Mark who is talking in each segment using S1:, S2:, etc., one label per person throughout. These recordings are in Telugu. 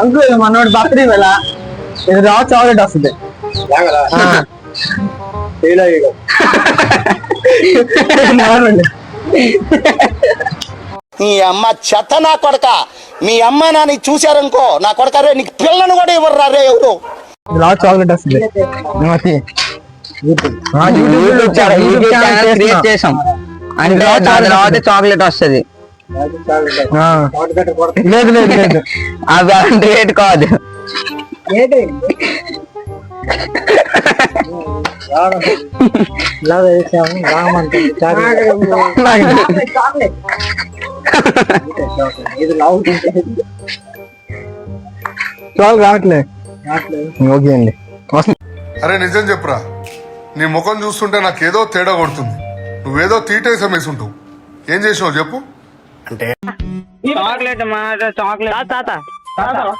S1: అంకుల్ మనోడు బర్త్డే వేళ ఇది రా చాక్లెట్ వస్తుంది.
S2: నీ అమ్మ చెత్త నా కొడక. మీ అమ్మ నాని చూశారనుకో నా కొడక రే నీకు పిల్లను కూడా ఇవ్వరు రే ఎవరు.
S1: రా చాక్లెట్ వస్తుంది.
S3: చాక్లెట్ వస్తుంది.
S1: లేదు లేదు లేదు
S3: అది రేట్ కాదు.
S1: చాలు రావట్లేదు. ఓకే అండి.
S4: అరే నిజం చెప్పురా, నీ ముఖం చూస్తుంటే నాకేదో తేడా కొడుతుంది. నువ్వేదో తీటేసం వేసుంటావు. ఏం చేసినావు చెప్పు.
S3: చాక్లెట్ చాక్లెట్ తాత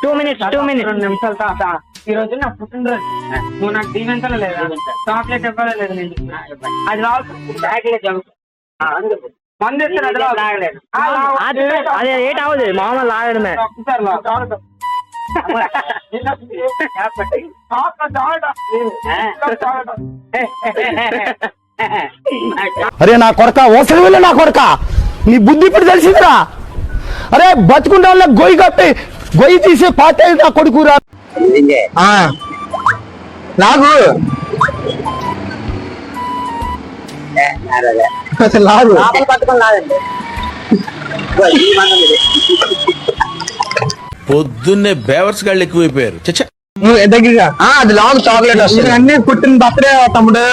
S3: 2 minutes 2 నిమిషాలు తాత. ఈ రోజు నా పుట్టినరోజు. నువ్వు నాకు దీవెంతలో లేదా చాక్లెట్ ఇవ్వలేదు. నేను అది చాక్లెట్ మంది అదే రేట్ అవ్వదు మామూలు లాగడమే.
S2: అరే నా కొడక ఓసలి వెళ్ళి నా కొడక నీ బుద్ధి ఇప్పుడు తెలిసిందిరా. అరే బతుకుంటా వాళ్ళ గొయ్యి కప్పి గొయ్యి తీసి పాతే నా కొడుకురా.
S1: లాగు అసలు లాగు
S5: పొద్దున్నే బేవర్స్ గాళ్ళు ఎక్కువైపోయారు.
S1: నువ్వు దగ్గరగా
S3: అది లాగు చాక్లెట్ వస్తుంది.
S1: అన్ని పుట్టిన బర్త్డే తమ్ముడు.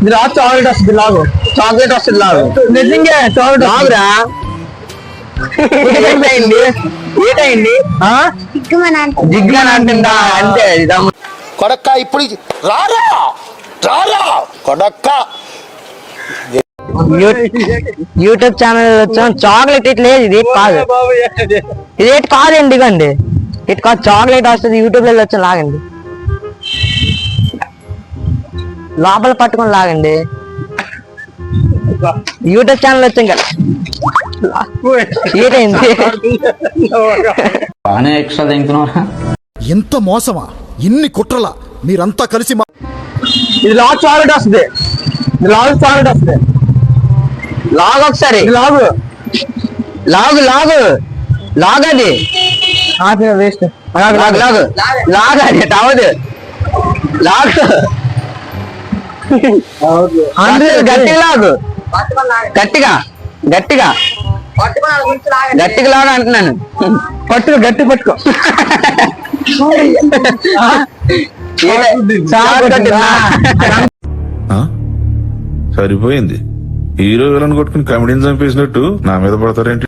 S1: ఇది రా చాక్లెట్ వస్తుంది. లాగు
S3: చాక్లెట్ వస్తుంది లాగు.
S1: నిజంగా చాక్లెట్
S3: లాగురా. ఏటైంది జిగ్గాని అంటుందా అంతే.
S2: కొడక్క ఇప్పుడు రారా రారా కొడక్క.
S3: యూట్యూబ్ ఛానల్ వచ్చాం. చాక్లెట్ ఇట్లా లేదు. ఇది కాదు, ఇది కాదండి. ఇగండి ఇటు కాదు చాక్లెట్ వస్తుంది. యూట్యూబ్ లో వచ్చాం. లాగండి లోపల పట్టుకొని లాగండి. యూట్యూబ్ ఛానల్ వచ్చాం కదా. ఏటైంది
S5: ఎక్స్ట్రా తింటున్నారా?
S6: ఎంత మోసమా, ఇన్ని కుట్రలా మీరంతా కలిసి.
S1: ఇది లాగు చాక్లెట్ వస్తుంది. ఇది లాగు చాక్లెట్ వస్తుంది.
S3: లాగు ఒకసారి
S1: లాగు
S3: లాగు లాగు లాగది
S1: వేస్ట్.
S3: లాగు లాగు లాగది అవదు. లాగు గట్టిగా లాగు. గట్టిగా గట్టిగా గట్టిగా లాగా అంటున్నాను.
S1: పట్టుకో గట్టి పట్టుకో.
S7: సరిపోయింది. హీరో విలన్ కొట్టుకుని కమెడీని చంపేసినట్టు నా మీద పడతారేంటి?